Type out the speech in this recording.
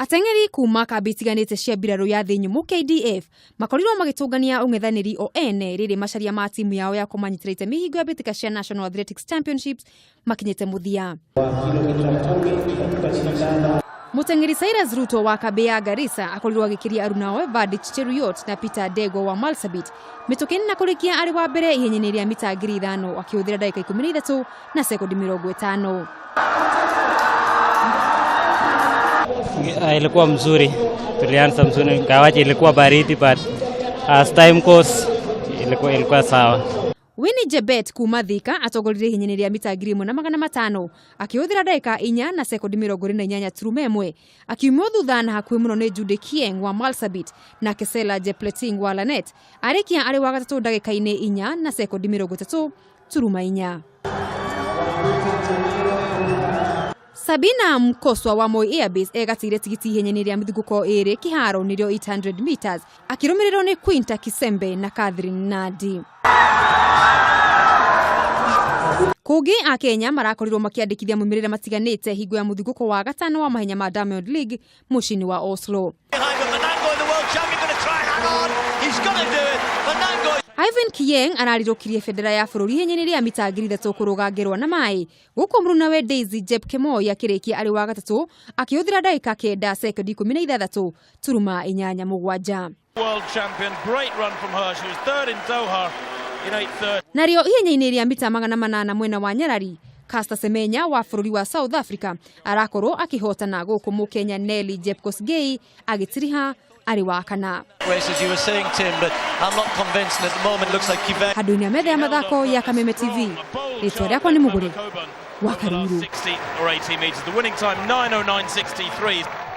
Ateng'eri kuma kambi itiganĩte cia mbirarũ ya thĩ nyũmũ KDF makorirwo magĩtũngania ung'ethanĩri o ene rĩrĩ macaria ma timu yao ya kũmanyitĩra itemi hingo ya mbĩtĩka cia National Athletics Championships makinyĩte mũthia. Mũteng'eri Cyrus Ruto wa kambi ya Garissa akorirwo agĩkĩria aruna Evadic Cheruyot na Peter Dego wa Marsabit mĩtũkĩ na kũrĩkia arĩ wa mbere ihenya-inĩ rĩa mita 5,000 akĩhũthĩra ndagĩka 13 na sekondi 50. Ilikuwa mzuri, tulianza mzuri, ingawaje ilikuwa baridi, but as time goes ilikuwa sawa. Winnie Jebet kuma Thika atongoririe ihenya rĩa mita 1,500 akĩhũthĩra ndagĩka 4 na sekondi 28 turuma 1 akiumio thutha na hakuhĩ mũno nĩ Jude Kieng wa Marsabit na Kesela Jepleting wa Lanet arĩkia arĩ wa gatatũ ndagĩka-inĩ 4 na sekondi 30 turuma 4. Sabina Mkoswa wa Moi Airbase egatire tigiti ihenya-inĩ rĩa mĩthingũko 2 kĩharo nĩrĩo 800 meters akĩrũmĩrĩrwo nĩ Quinta Kisembe na Catherine Nadi. Kũngĩ a Kenya marakorirwo makĩandĩkithia moimĩrĩra matiganĩte hingo ya mũthingũko wa gatano wa mahenya ma Diamond League mũciĩ-inĩ wa Oslo. Ivan Kieng ararirũkirie bendera ya bũrũri ihenya-inĩ rĩa mita 3,000 kũrũgangĩrwo na maĩ gũkũ mũrunawe Daisy Jepkemoi akĩrĩkia arĩ wa gatatũ akĩhũthĩra ndagĩka 9 sekondi 16 turuma 87. World champion, great run from her. She was third in Doha in 8:30. Nario ihenya-inĩ rĩa mita 800 mwena wa Nyarari, Caster Semenya wa bũrũri wa South Africa arakorwo akĩhotana gũkũ Mũkenya Nelly Jepkosgei agĩtiriha arĩ wa kana. Races you were saying, Tim, but I'm not convinced at the moment. Looks like Kivek. Handũ-inĩ metha ya mathako ya Kameme TV, rĩtwa rĩakwa nĩ Mũgũrĩ wa Karuru. 60 or 80 meters. The winning time 9:09.63.